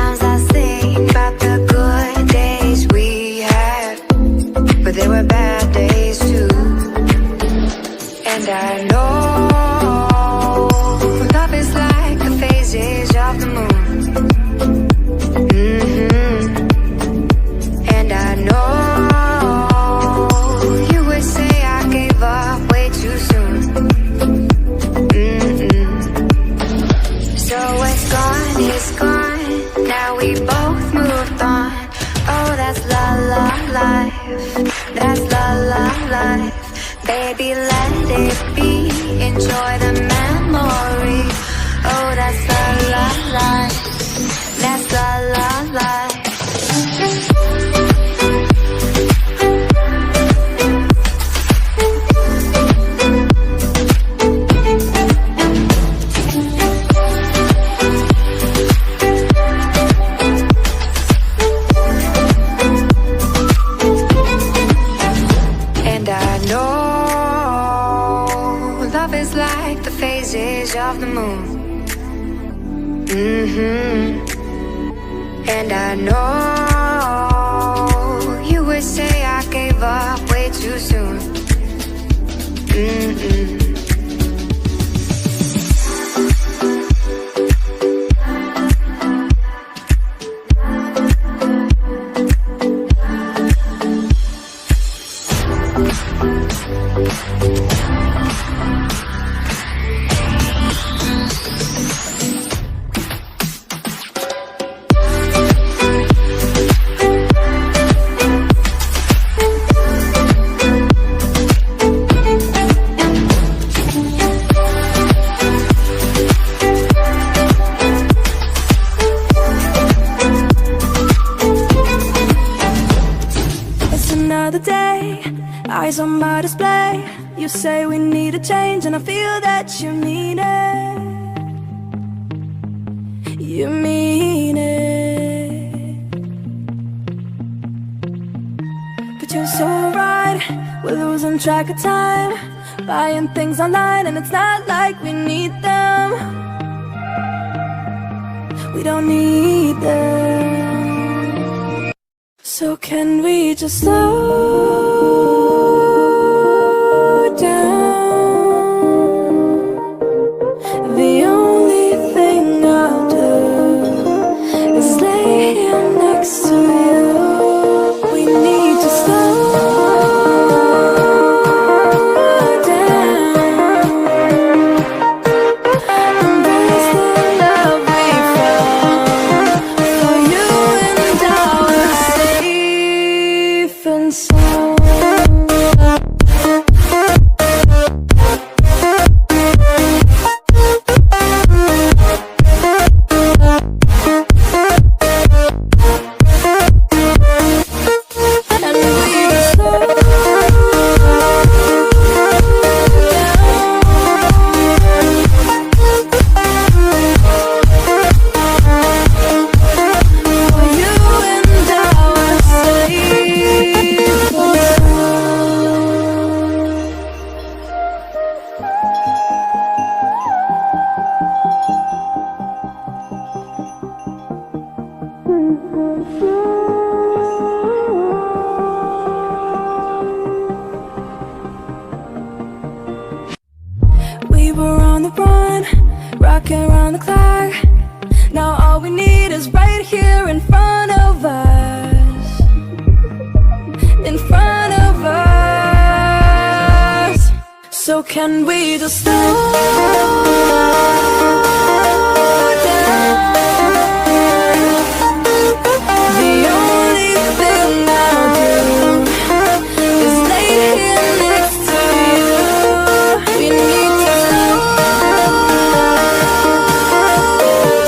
Sometimes I think about the good days we had, but there were bad days too. And I know love is like the phases of the moon. And I know you would say I gave up way too soon. So it's gone, now we both moved on. Oh, that's la la life, that's la la life. Baby, let it be, enjoy the memory. Oh, that's la la life, that's la la life. Like the phases of the moon. And I know you would say I gave up way too soon. Another day, eyes on my display. You say we need a change, and I feel that you mean it. You mean it. But you're so right, we're losing track of time, buying things online, and it's not like we need them. We don't need them. So can we just slow down? The only thing I'll do is lay here next to you. We need to slow down. Embrace the love we found. For you and I were safe and sound. We were on the run, rocking around the clock. Now all we need is right here in front of us. In front of us. So can we just slow down? The only thing I'll do is lay here next to you. We need to slow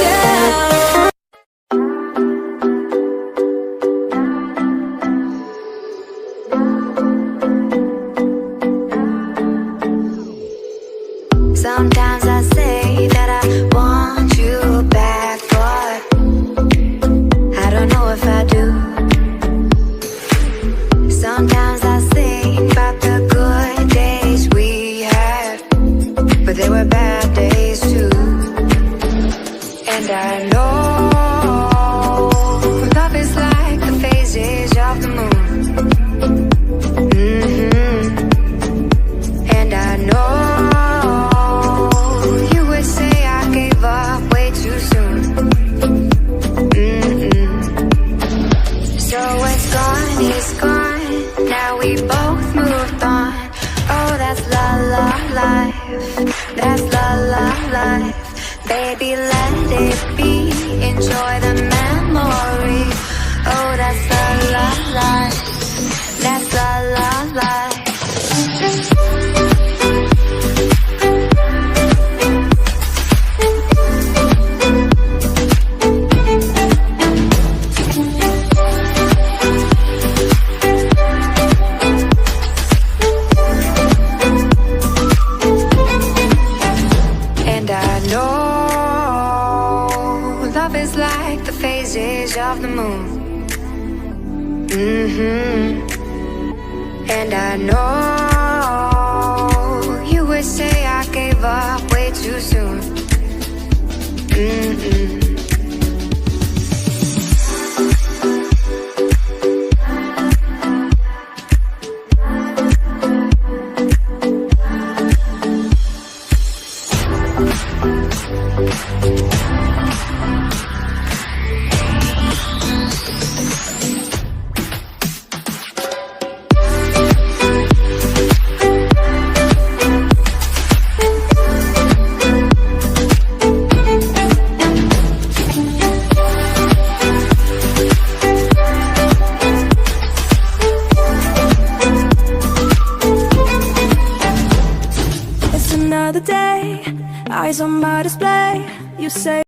down. Sometimes I say that I want you back, but I don't know if I do. Sometimes I think about the good days we had, but there were bad days too. And I know baby, let it be. Enjoy the memory. Oh, that's la la life. That's la la life. Love is like the phases of the moon. And I know you would say I gave up way too soon. Another day, eyes on my display. You say